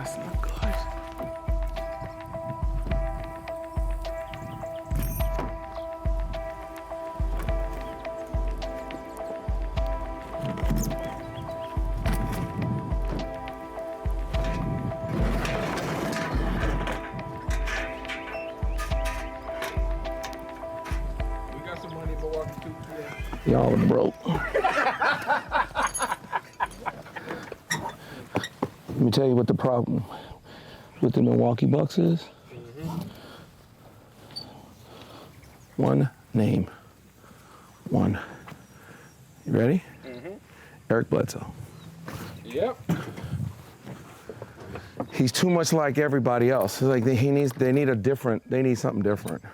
That's not good. Y'all are broke. Let me tell you what the problem with the Milwaukee Bucks is. One name. One. You ready? Eric Bledsoe. Yep. He's too much like everybody else. It's like they need something different.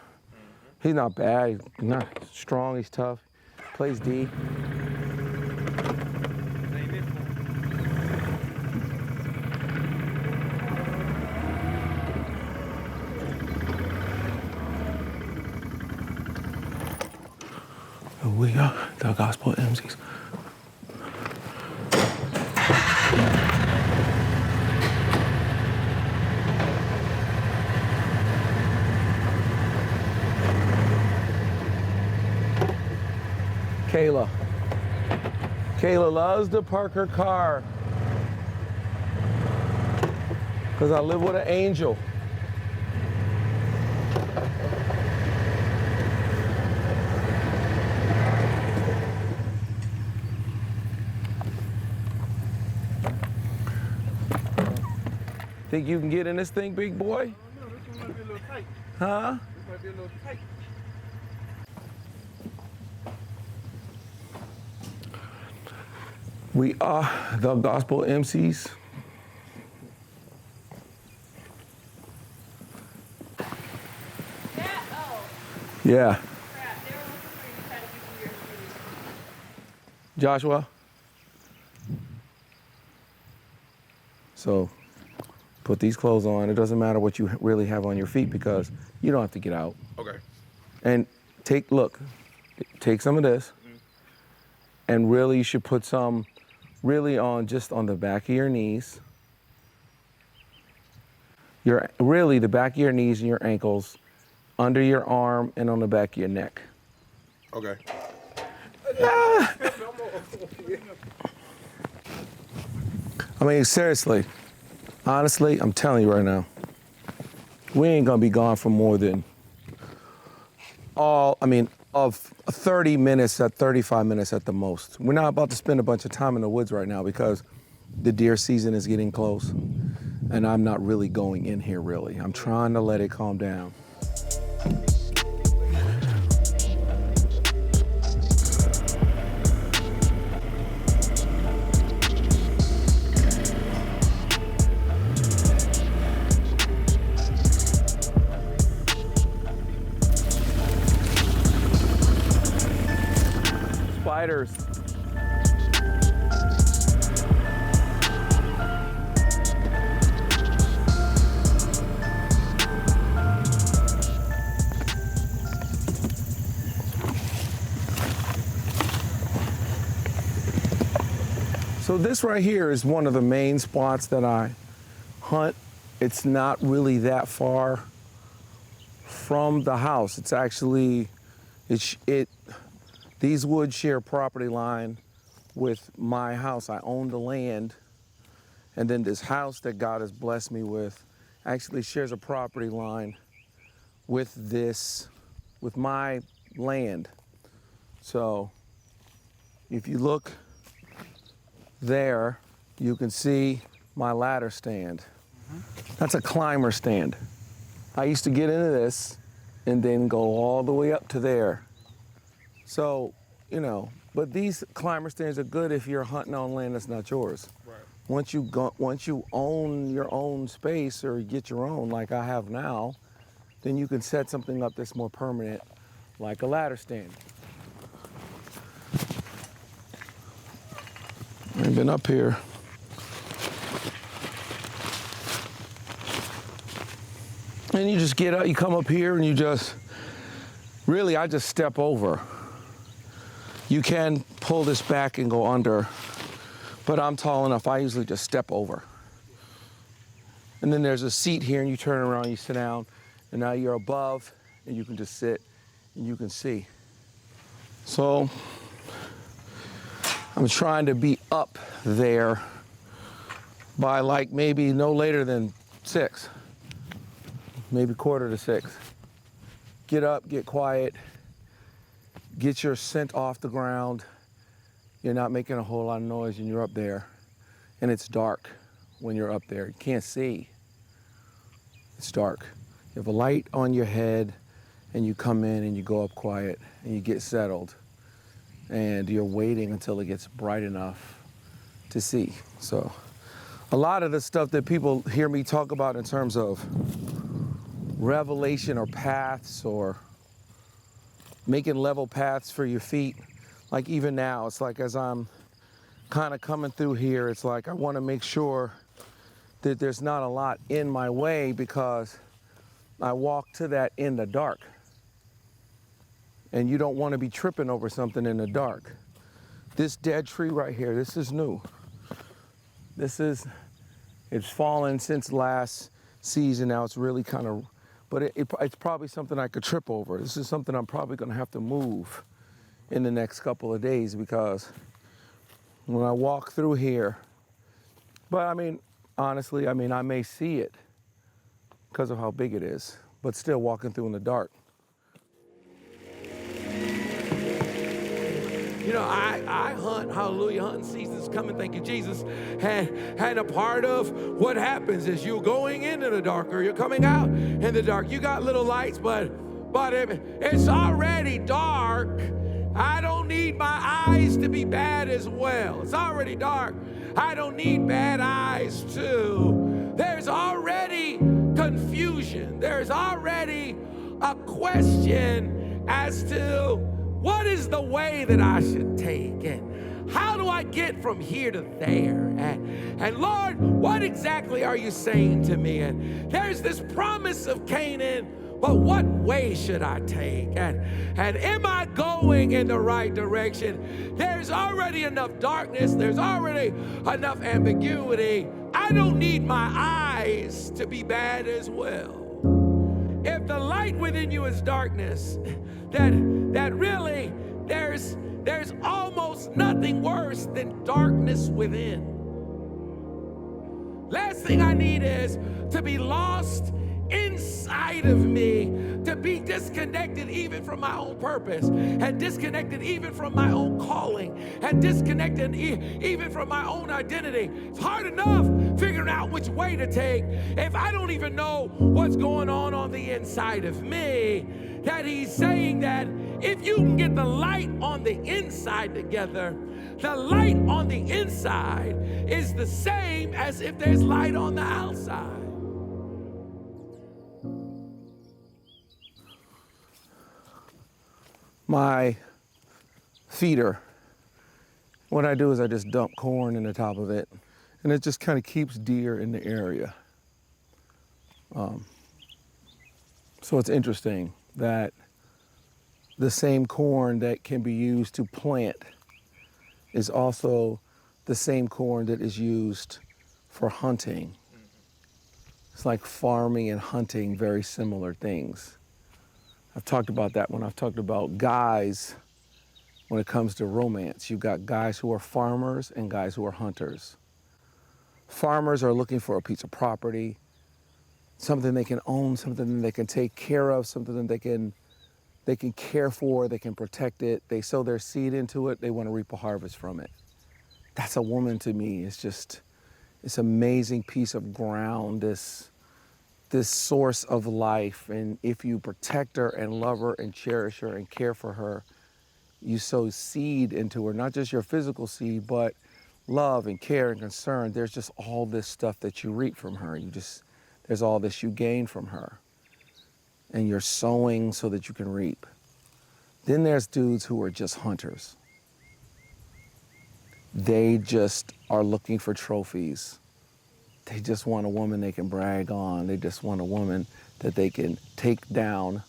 He's not bad, he's not strong, he's tough. Plays D. We are the Gospel MCs. Kayla. Kayla loves to park her car because I live with an angel. Think you can get in this thing, big boy? No, this one might be a little tight. Huh? This might be a little tight. We are the Gospel MCs. Yeah. Joshua. So put these clothes on. It doesn't matter what you really have on your feet because you don't have to get out. Okay. And take some of this and really you should put some really on just on the back of your knees. The back of your knees and your ankles, under your arm and on the back of your neck. Okay. I mean, seriously, honestly, I'm telling you right now, we ain't gonna be gone for more than of 30 minutes at 35 minutes at the most. We're not about to spend a bunch of time in the woods right now because the deer season is getting close and I'm not really going in here really. I'm trying to let it calm down. Spiders. So this right here is one of the main spots that I hunt. It's not really that far from the house. It's actually, these woods share property line with my house. I own the land, and then this house that God has blessed me with actually shares a property line with my land. So if you look there, you can see my ladder stand. That's a climber stand. I used to get into this and then go all the way up to there. So, but these climber stands are good if you're hunting on land that's not yours. Right. Once you own your own space or get your own, like I have now, then you can set something up that's more permanent, like a ladder stand. I've been up here. And you just get up, you come up here and I just step over. You can pull this back and go under, but I'm tall enough, I usually just step over. And then there's a seat here and you turn around, you sit down, and now you're above and you can just sit and you can see. So I'm trying to be up there by like maybe no later than 6, maybe 5:45. Get up, get quiet, get your scent off the ground. You're not making a whole lot of noise and you're up there. And it's dark when you're up there. You can't see. It's dark. You have a light on your head and you come in and you go up quiet and you get settled. And you're waiting until it gets bright enough to see. So a lot of the stuff that people hear me talk about in terms of revelation or paths or making level paths for your feet, like even now, it's like as I'm kind of coming through here, it's like I want to make sure that there's not a lot in my way because I walk to that in the dark. And you don't want to be tripping over something in the dark. This dead tree right here, this is new. It's fallen since last season. Now it's really kind of, but it's probably something I could trip over. This is something I'm probably going to have to move in the next couple of days because when I walk through here, but I mean, honestly, I may see it because of how big it is, but still walking through in the dark. You know, I hunt, hallelujah, hunting season's coming, thank you, Jesus. And a part of what happens is you're going into the dark or you're coming out in the dark. You got little lights, but it's already dark. I don't need my eyes to be bad as well. It's already dark. I don't need bad eyes too. There's already confusion. There's already a question as to what is the way that I should take and how do I get from here to there? And Lord, what exactly are you saying to me? And there's this promise of Canaan, but what way should I take? And am I going in the right direction? There's already enough darkness. There's already enough ambiguity. I don't need my eyes to be bad as well. If the light within you is darkness, that really there's almost nothing worse than darkness within. Last thing I need is to be lost inside of me, to be disconnected even from my own purpose, and disconnected even from my own calling, and disconnected even from my own identity. It's hard enough figuring out which way to take if I don't even know what's going on the inside of me. That he's saying that if you can get the light on the inside together, the light on the inside is the same as if there's light on the outside. My feeder, what I do is I just dump corn in the top of it, and it just kind of keeps deer in the area. So it's interesting that the same corn that can be used to plant is also the same corn that is used for hunting. It's like farming and hunting, very similar things. I've talked about that when I've talked about guys when it comes to romance. You've got guys who are farmers and guys who are hunters. Farmers are looking for a piece of property, something they can own, something they can take care of, something that they can care for, they can protect it. They sow their seed into it, they want to reap a harvest from it. That's a woman to me. It's just this amazing piece of ground, this source of life. And if you protect her and love her and cherish her and care for her, you sow seed into her, not just your physical seed, but love and care and concern. There's just all this stuff that you reap from her. There's all this you gain from her. And you're sowing so that you can reap. Then there's dudes who are just hunters. They just are looking for trophies. They just want a woman they can brag on. They just want a woman that they can take down.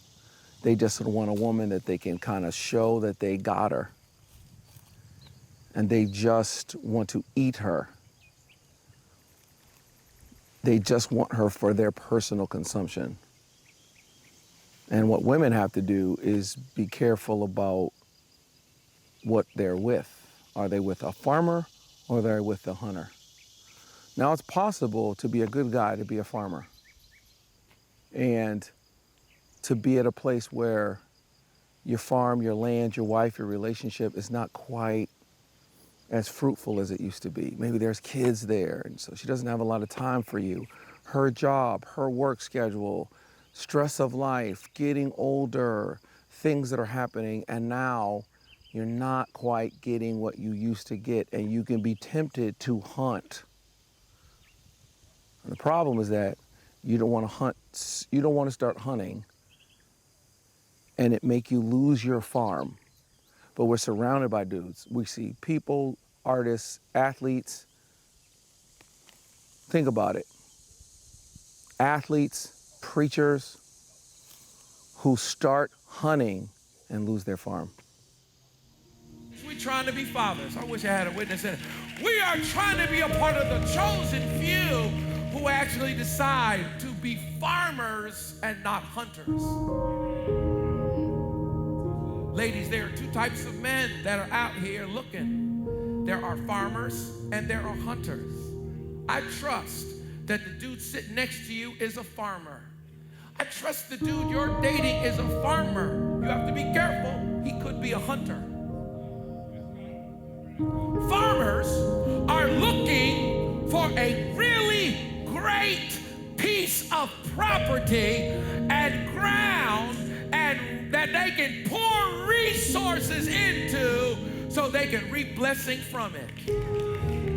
They just want a woman that they can kind of show that they got her. And they just want to eat her. They just want her for their personal consumption. And what women have to do is be careful about what they're with. Are they with a farmer or are they with a hunter? Now, it's possible to be a good guy to be a farmer and to be at a place where your farm, your land, your wife, your relationship is not quite as fruitful as it used to be. Maybe there's kids there, and so she doesn't have a lot of time for you. Her job, her work schedule, stress of life, getting older, things that are happening, and now you're not quite getting what you used to get, and you can be tempted to hunt. And the problem is that you don't want to hunt, you don't want to start hunting, and it make you lose your farm. But we're surrounded by dudes. We see people, artists, athletes. Think about it. Athletes, preachers who start hunting and lose their farm. We're trying to be fathers. I wish I had a witness in it. We are trying to be a part of the chosen few who actually decide to be farmers and not hunters. Ladies, there are two types of men that are out here looking. There are farmers and there are hunters. I trust that the dude sitting next to you is a farmer. I trust the dude you're dating is a farmer. You have to be careful. He could be a hunter. Farmers are looking for a really great piece of property and ground and that they can pour resources into so they can reap blessing from it.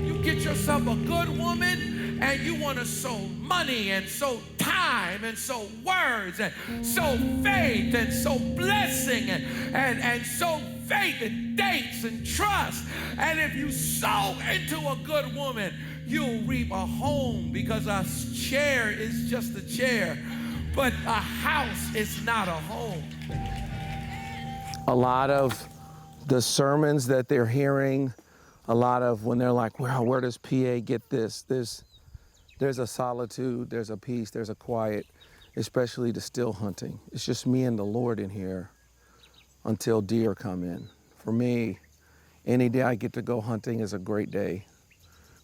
You get yourself a good woman and you want to sow money and sow time and sow words and sow faith and sow blessing and sow faith and dates and trust. And if you sow into a good woman, you'll reap a home, because a chair is just a chair, but a house is not a home. A lot of the sermons that they're hearing, a lot of when they're like, well, where does PA get this? There's a solitude, there's a peace, there's a quiet, especially the still hunting. It's just me and the Lord in here until deer come in. For me, any day I get to go hunting is a great day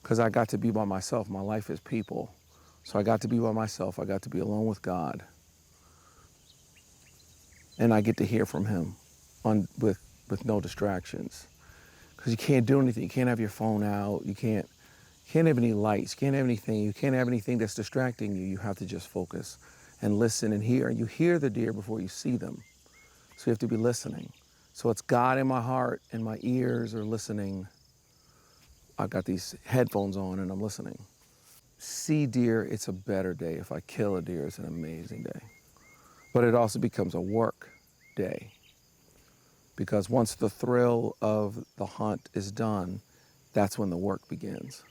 because I got to be by myself. My life is people. So I got to be by myself. I got to be alone with God. And I get to hear from him with no distractions. Because you can't do anything. You can't have your phone out. You can't have any lights. You can't have anything. You can't have anything that's distracting you. You have to just focus and listen and hear. And you hear the deer before you see them. So you have to be listening. So it's God in my heart and my ears are listening. I've got these headphones on and I'm listening. See deer, it's a better day. If I kill a deer, it's an amazing day. But it also becomes a work day. Because once the thrill of the hunt is done, that's when the work begins.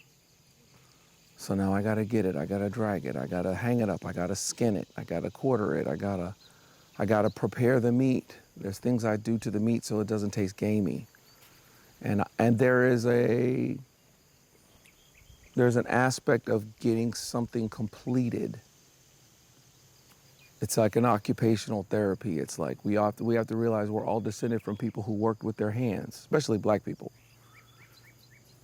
So now I gotta get it, I gotta drag it, I gotta hang it up, I gotta skin it, I gotta quarter it, I gotta prepare the meat. There's things I do to the meat so it doesn't taste gamey. And there's an aspect of getting something completed. It's like an occupational therapy. It's like we have to realize we're all descended from people who worked with their hands, especially black people.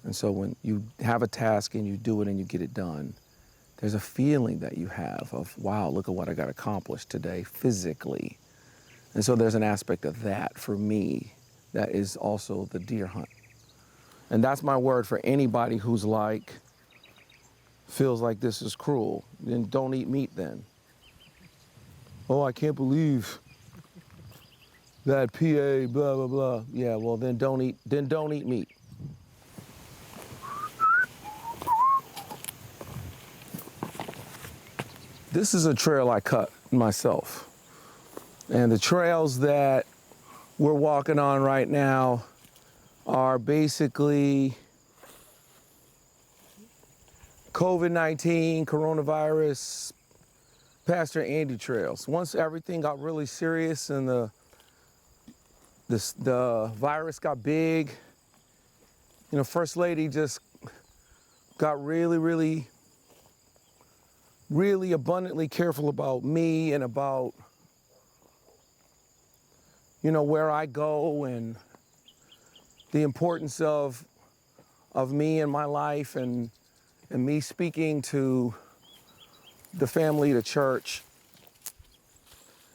And so when you have a task and you do it and you get it done, there's a feeling that you have of, wow, look at what I got accomplished today physically. And so there's an aspect of that for me that is also the deer hunt. And that's my word for anybody who's like, feels like this is cruel. Then don't eat meat then. Oh, I can't believe that PA, blah, blah, blah. Yeah, well, then don't eat meat. This is a trail I cut myself. And the trails that we're walking on right now are basically COVID-19, coronavirus, Pastor Andy trails. Once everything got really serious and the virus got big, First Lady just got really, really really abundantly careful about me and about, you know, where I go and the importance of me and my life and me speaking to the family, the church.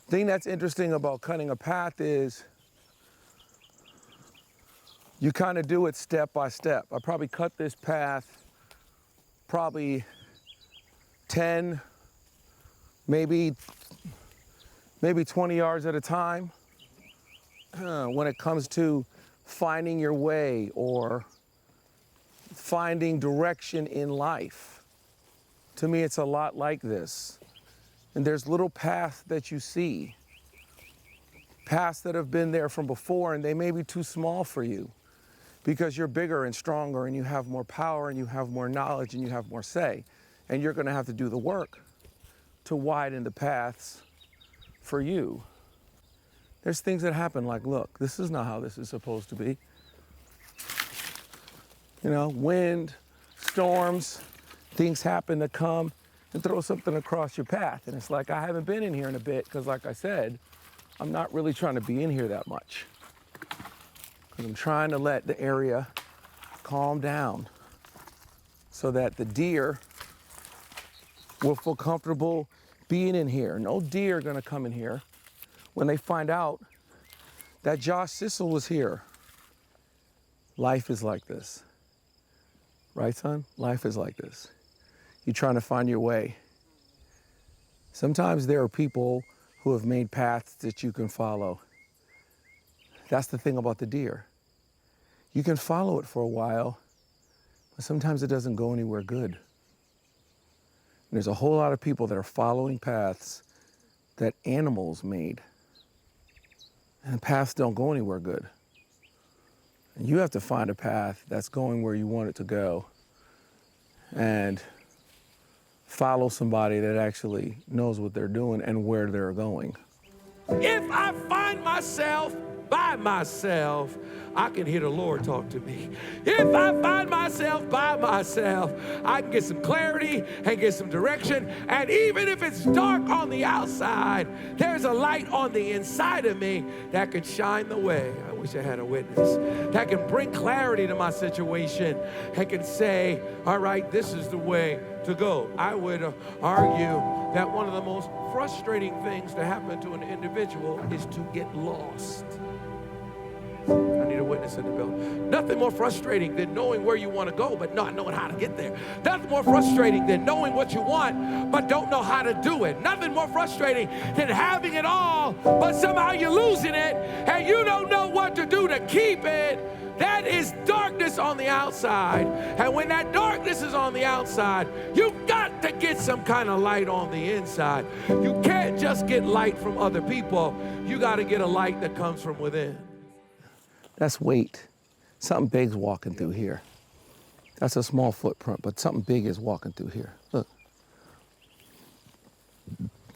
The thing that's interesting about cutting a path is you kind of do it step by step. I probably cut this path probably 10, maybe 20 yards at a time. When it comes to finding your way or finding direction in life, to me it's a lot like this. And there's little paths that you see, paths that have been there from before, and they may be too small for you because you're bigger and stronger and you have more power and you have more knowledge and you have more say. And you're gonna have to do the work to widen the paths for you. There's things that happen like, look, this is not how this is supposed to be. You know, wind, storms, things happen that come and throw something across your path. And it's like, I haven't been in here in a bit because like I said, I'm not really trying to be in here that much. Because I'm trying to let the area calm down so that the deer will feel comfortable being in here. No deer are gonna come in here when they find out that Josh Sissel was here. Life is like this. Right, son? Life is like this. You're trying to find your way. Sometimes there are people who have made paths that you can follow. That's the thing about the deer. You can follow it for a while, but sometimes it doesn't go anywhere good. And there's a whole lot of people that are following paths that animals made. And the paths don't go anywhere good. And you have to find a path that's going where you want it to go and follow somebody that actually knows what they're doing and where they're going. If I find myself by myself, I can hear the Lord talk to me. If I find myself by myself, I can get some clarity and get some direction. And even if it's dark on the outside, there's a light on the inside of me that can shine the way. I wish I had a witness. That can bring clarity to my situation and can say, all right, this is the way to go. I would argue that one of the most frustrating things to happen to an individual is to get lost. I need a witness in the building. Nothing more frustrating than knowing where you want to go, but not knowing how to get there. Nothing more frustrating than knowing what you want, but don't know how to do it. Nothing more frustrating than having it all, but somehow you're losing it, and you don't know what to do to keep it. That is darkness on the outside. And when that darkness is on the outside, you've got to get some kind of light on the inside. You can't just get light from other people. You got to get a light that comes from within. That's weight. Something big's walking through here. That's a small footprint, but something big is walking through here. Look.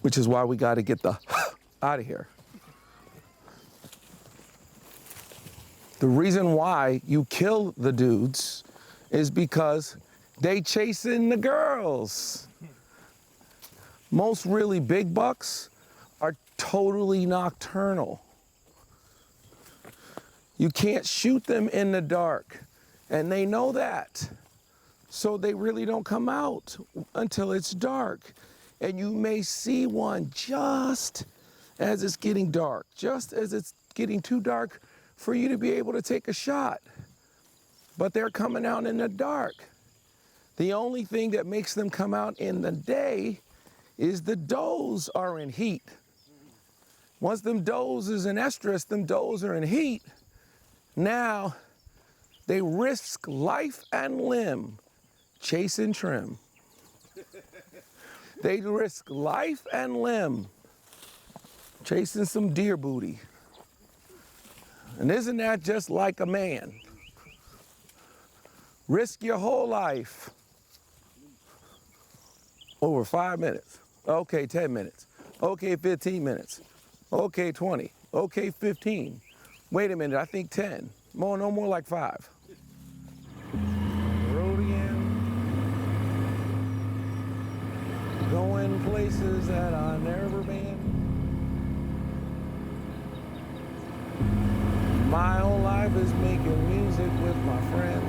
Which is why we got to get the out of here. The reason why you kill the dudes is because they chasing the girls. Most really big bucks are totally nocturnal. You can't shoot them in the dark, and they know that. So they really don't come out until it's dark. And you may see one just as it's getting dark, just as it's getting too dark for you to be able to take a shot. But they're coming out in the dark. The only thing that makes them come out in the day is the does are in heat. Once them does is in estrus, them does are in heat. Now, they risk life and limb chasing trim. They risk life and limb chasing some deer booty. And isn't that just like a man? Risk your whole life over 5 minutes. Okay, 10 minutes. Okay, 15 minutes. Okay, 20. Okay, 15. Wait a minute, I think 10. No more like 5. Road again. going places that I never been. My whole life is making music with my friends.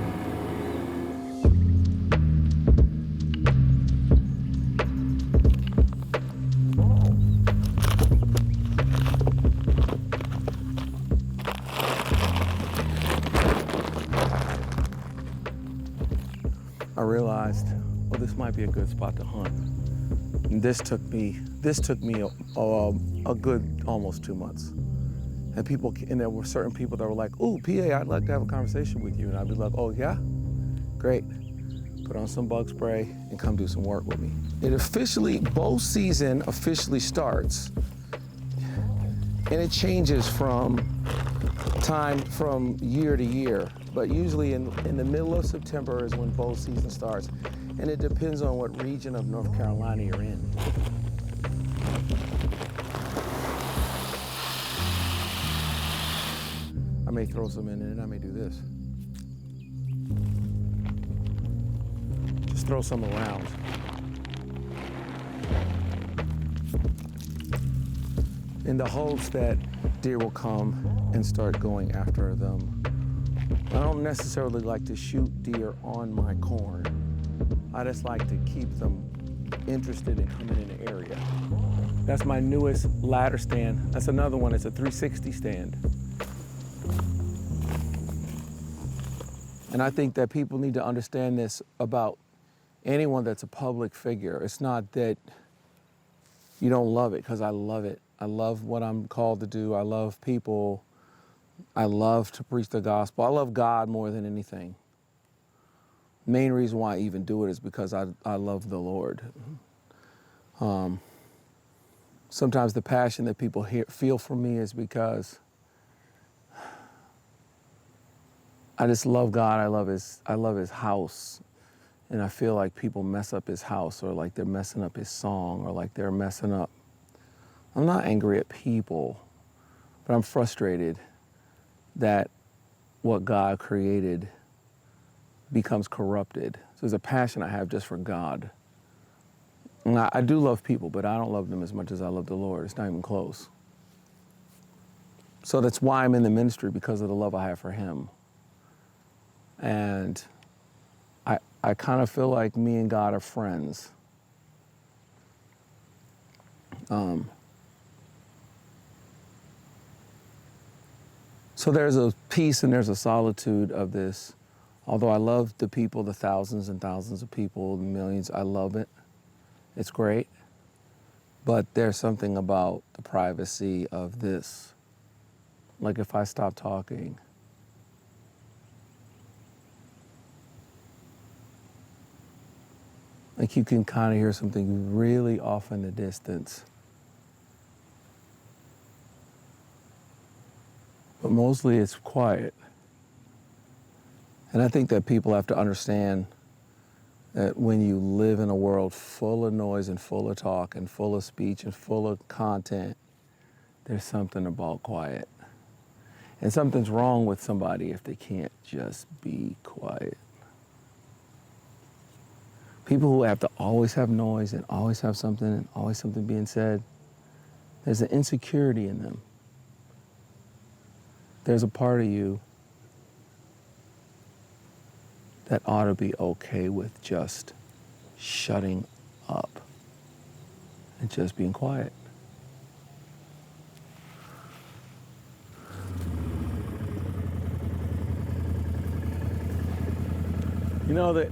I realized, well, this might be a good spot to hunt. And this took me a good almost 2 months. And there were certain people that were like, "Ooh, PA, I'd like to have a conversation with you." And I'd be like, "Oh yeah? Great. Put on some bug spray and come do some work with me." Bow season officially starts, and it changes from year to year. But usually in the middle of September is when bow season starts. And it depends on what region of North Carolina you're in. I may throw some in and I may do this. Just throw some around. In the hopes that deer will come and start going after them. I don't necessarily like to shoot deer on my corn. I just like to keep them interested in coming in the area. That's my newest ladder stand. That's another one, it's a 360 stand. And I think that people need to understand this about anyone that's a public figure. It's not that you don't love it, because I love it. I love what I'm called to do. I love people. I love to preach the gospel. I love God more than anything. Main reason why I even do it is because I love the Lord. Sometimes the passion that people feel for me is because I just love God. I love his house. And I feel like people mess up his house, or like they're messing up his song, or like they're messing up. I'm not angry at people, but I'm frustrated that what God created becomes corrupted. So there's a passion I have just for God. And I do love people, but I don't love them as much as I love the Lord. It's not even close. So that's why I'm in the ministry, because of the love I have for him. And I kind of feel like me and God are friends. So there's a peace and there's a solitude of this. Although I love the people, the thousands and thousands of people, the millions, I love it. It's great. But there's something about the privacy of this. Like if I stop talking, like you can kind of hear something really off in the distance. But mostly it's quiet. And I think that people have to understand that when you live in a world full of noise and full of talk and full of speech and full of content, there's something about quiet. And something's wrong with somebody if they can't just be quiet. People who have to always have noise and always have something and always something being said, there's an insecurity in them. There's a part of you that ought to be okay with just shutting up and just being quiet. You know that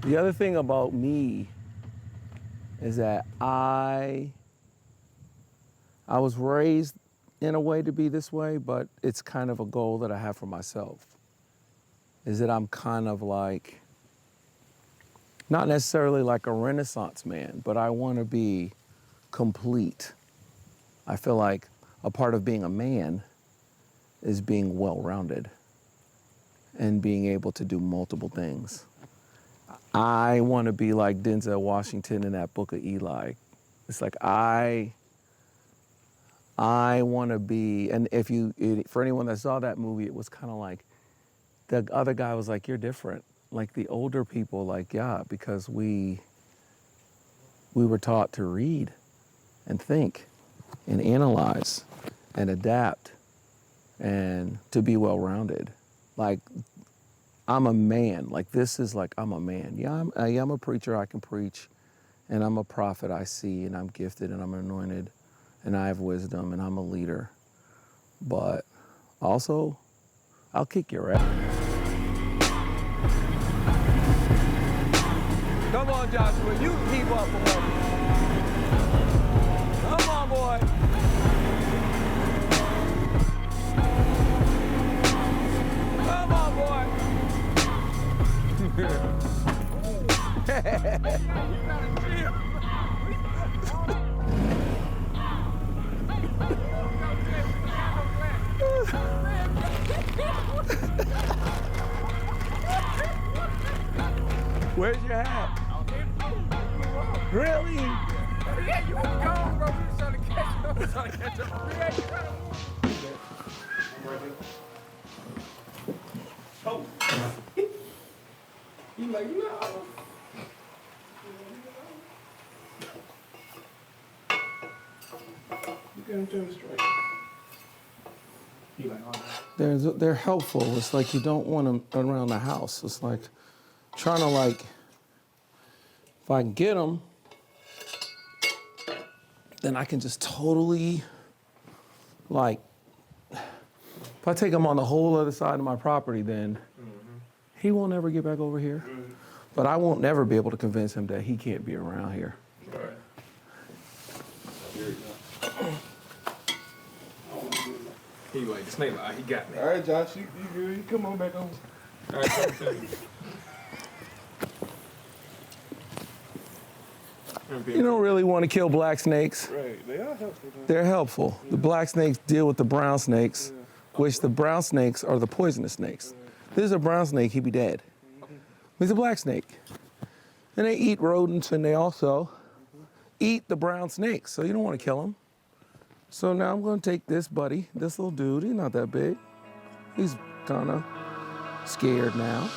the other thing about me is that I was raised in a way to be this way, but it's kind of a goal that I have for myself. Is that I'm kind of like, not necessarily like a Renaissance man, but I want to be complete. I feel like a part of being a man is being well-rounded and being able to do multiple things. I want to be like Denzel Washington in that Book of Eli. It's like I want to be, and for anyone that saw that movie, it was kind of like, the other guy was like, "You're different." Like the older people, like, yeah, because we we were taught to read and think and analyze and adapt and to be well-rounded. Like, I'm a man. Like, this is like, I'm a man. Yeah, I am a preacher, I can preach, and I'm a prophet, I see, and I'm gifted, and I'm anointed, and I have wisdom, and I'm a leader. But also, I'll kick your ass. Come on, Joshua, you can keep up for me. Come on, boy. Come on, boy. Where's your hat? Really? Yeah, you was gone, bro. We was trying to catch up. Yeah, you gotta move. Oh. He like, no. You got him turn straight. He like, oh. They're helpful. It's like you don't want them around the house. It's like trying to like, if I can get them, then I can just totally like, if I take him on the whole other side of my property, then he won't ever get back over here. But I won't never be able to convince him that he can't be around here. Right. He like, the snake line, he got me. All right, Josh, you good? You come on back over. All right, come. You don't really want to kill black snakes. Right, they are helpful. They're helpful. The black snakes deal with the brown snakes, which the brown snakes are the poisonous snakes. This is a brown snake, he'd be dead. He's a black snake. And they eat rodents, and they also eat the brown snakes, so you don't want to kill them. So now I'm going to take this buddy, this little dude, he's not that big. He's kind of scared now.